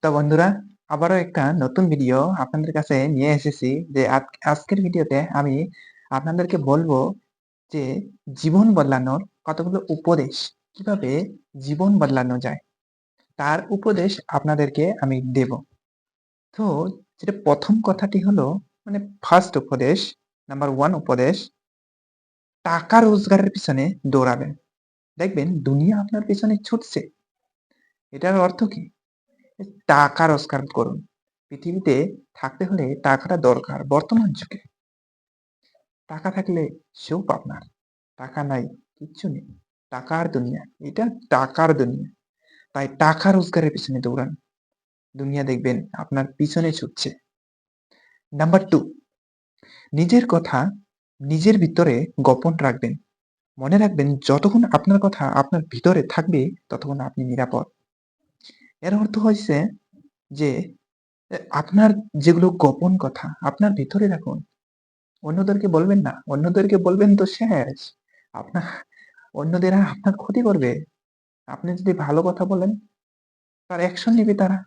তো বন্ধুরা, আবারও একটা নতুন ভিডিও আপনাদের কাছে নিয়ে এসেছি। যে আজকের ভিডিওতে আমি আপনাদেরকে বলবো যে জীবন বদলানোর কতগুলো উপদেশ, কিভাবে জীবন বদলানো যায় তার উপদেশ আপনাদেরকে আমি দেব। তো যেটা প্রথম কথাটি হলো, মানে ফার্স্ট উপদেশ, নাম্বার ওয়ান উপদেশ, টাকা রোজগারের পিছনে দৌড়াবেন। দেখবেন দুনিয়া আপনার পিছনে ছুটছে। এটার অর্থ কি? টাকা রোজগার করুন। পৃথিবীতে থাকতে হলে টাকাটা দরকার বর্তমান যুগে। টাকা থাকলে সুখ আপনার, টাকা নাই কিচ্ছু নেই। টাকার দুনিয়া, এটা টাকার দুনিয়া। তাই টাকা রোজগারের পিছনে দৌড়ান, দুনিয়া দেখবেন আপনার পিছনে ছুটছে। নাম্বার টু, নিজের কথা নিজের ভিতরে গোপন রাখবেন। মনে রাখবেন, যতক্ষণ আপনার কথা আপনার ভিতরে থাকবে ততক্ষণ আপনি নিরাপদ। এর অর্থ হয়েছে যে আপনার যেগুলো গোপন কথা আপনার ভিতরে রাখুন, অন্যদেরকে বলবেন না। অন্যদেরকে বলবেন তো শেষ। আপনার অন্যদেরা আপনার ক্ষতি করবে। আপনি যদি ভালো কথা বলেন, তার অ্যাকশন নিবে তারা,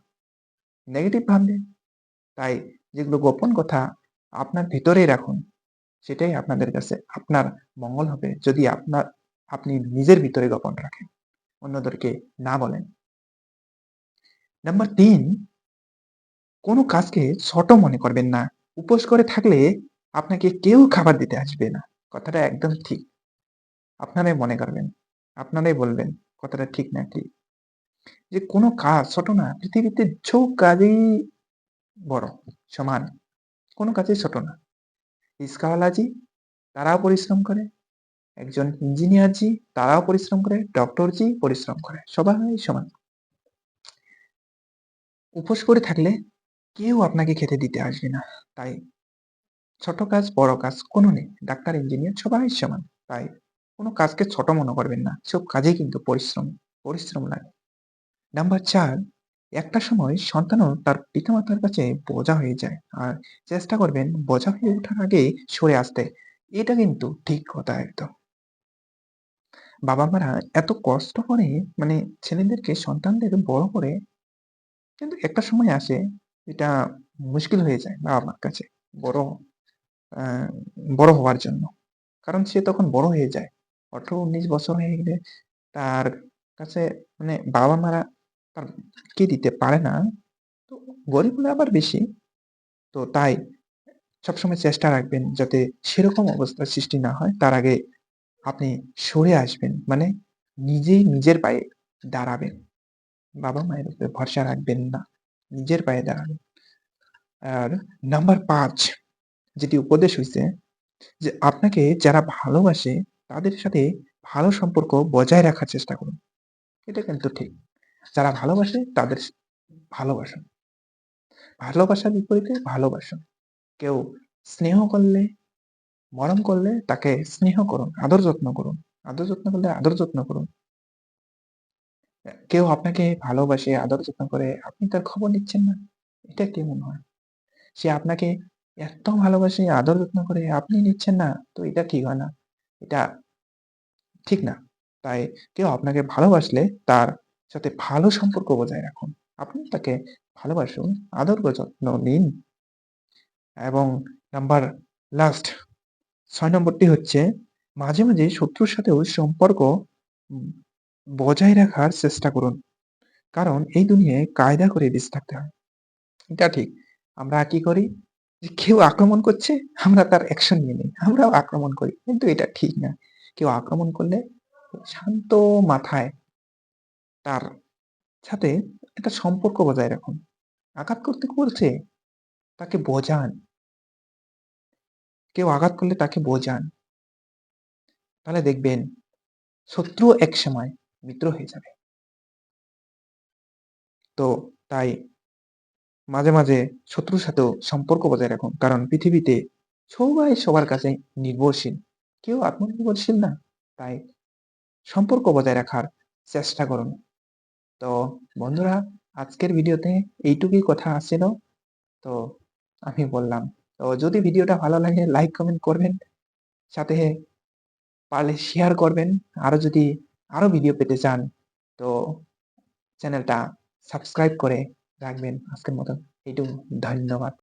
নেগেটিভ ভাববে। তাই যেগুলো গোপন কথা আপনার ভিতরেই রাখুন, সেটাই আপনাদের কাছে আপনার মঙ্গল হবে যদি আপনি নিজের ভিতরে গোপন রাখেন, অন্যদেরকে না বলেন। নাম্বার তিন, কোনো কাজকে ছোট মনে করবেন না। উপোস করে থাকলে আপনাকে কেউ খাবার দিতে আসবে না। কথাটা একদম ঠিক। আপনারাই মনে করবেন, আপনারাই বলবেন কথাটা ঠিক না ঠিক। যে কোনো কাজ ছোট না, পৃথিবীতে সব কাজেই বড়, সমান। কোনো কাজেই ছোট না। রিক্সাওয়ালাজি, তারাও পরিশ্রম করে। একজন ইঞ্জিনিয়ার জি, তারাও পরিশ্রম করে। ডক্টর জি পরিশ্রম করে। সবাই সমান। উপোস করে থাকলে কেউ আপনাকে খেতে দিতে আসবে না। তাই ছোট কাজ বড় কাজ কোনো নেই। ডাক্তার ইঞ্জিনিয়ার সবাই সমান। তাই কোনো কাজকে ছোট মনে করবেন না। সব কাজেই কিন্তু পরিশ্রম লাগে। নাম্বার ৪, একটা সময় সন্তানও তার পিতামাতার কাছে বোঝা হয়ে যায়। আর চেষ্টা করবেন বোঝা হয়ে ওঠার আগেই সরে আসতে। এটা কিন্তু ঠিক কথা একদম। বাবা-মারা এত কষ্ট করে, মানে ছেলেদেরকে, সন্তানদের বড় করে, কিন্তু একটা সময় আসে এটা মুশকিল হয়ে যায় বাবা-মার কাছে বড় আ বড় হওয়ার জন্য। কারণ সে তখন বড় হয়ে যায়। ১৮-১৯ বছর হয়ে গেলে তার কাছে, মানে বাবা-মারা তাকে দিতে পারে না। তো গরিব হলে আবার বেশি। তো তাই সবসময় চেষ্টা রাখবেন যাতে সেরকম অবস্থার সৃষ্টি না হয়। তার আগে আপনি সরে আসবেন। মানে নিজেই নিজের পায়ে দাঁড়াবেন। বাবা-মায়ের উপরে ভরসা রাখবেন না। নিজের পায়ে দাঁড়াবেন। আর নাম্বার ৫, যেটি উপদেশ হইছে যে আপনাকে যারা ভালোবাসে তাদের সাথে ভালো সম্পর্ক বজায় রাখার চেষ্টা করুন। এটা কিন্তু ঠিক। যারা ভালোবাসে তাদের ভালোবাসুন। ভালোবাসার বিপরীতে ভালোবাসুন। কেউ স্নেহ করলে, মরম করলে তাকে স্নেহ করুন, আদর যত্ন করুন। আদর যত্ন করলে আদর যত্ন করুন। কেউ আপনাকে ভালোবাসে, আদর যত্ন করে, আপনি তার খবর নিচ্ছেন না। এটা কেমন হয়? সে আপনাকে এত ভালোবাসে, আদর যত্ন করে, আপনি নিচ্ছেন না। তো এটা ঠিক হয় না। এটা ঠিক না। তাই কেউ আপনাকে ভালোবাসলে তার সাথে ভালো সম্পর্ক বজায় রাখুন। আপনি তাকে ভালোবাসুন, আদর যত্ন নিন। এবং নাম্বার লাস্ট ৬ নম্বরটি হচ্ছে, মাঝে, মাঝে শত্রুর সাথেও সম্পর্ক উম বজায় রাখার চেষ্টা করুন। কারণ এই দুনিয়ায় কায়দা করে বেঁচে থাকতে হয়। এটা ঠিক। আমরা কি করি? যে কেউ আক্রমণ করছে, আমরা তার অ্যাকশন নিয়ে নেই। আমরাও আক্রমণ করি। কিন্তু এটা ঠিক না। কেউ আক্রমণ করলে শান্ত মাথায় তার সাথে একটা সম্পর্ক বজায় রাখুন। আঘাত করছে, তাকে বোঝান। কেউ আঘাত করলে তাকে বোঝান। তাহলে দেখবেন শত্রুও একসময় মিত্র হয়ে যাবে। তো তাই মাঝে, মাঝে শত্রুর সাথেও সম্পর্ক বজায় রাখুন। কারণ পৃথিবীতে সবাই সবার কাছে নির্ভরশীল। কেউ আত্মনির্ভরশীল না। তাই সম্পর্ক বজায় রাখার চেষ্টা করুন। তো বন্ধুরা, আজকের ভিডিওতে এইটুকুই কথা ছিল। তো আমি বললাম। তো যদি ভিডিওটা ভালো লাগে লাইক, কমেন্ট করবেন। সাথে পারলে শেয়ার করবেন। আরো ভিডিও পেতে চান তো চ্যানেলটা সাবস্ক্রাইব করে রাখবেন আজকের মতন এইটুকু। ধন্যবাদ।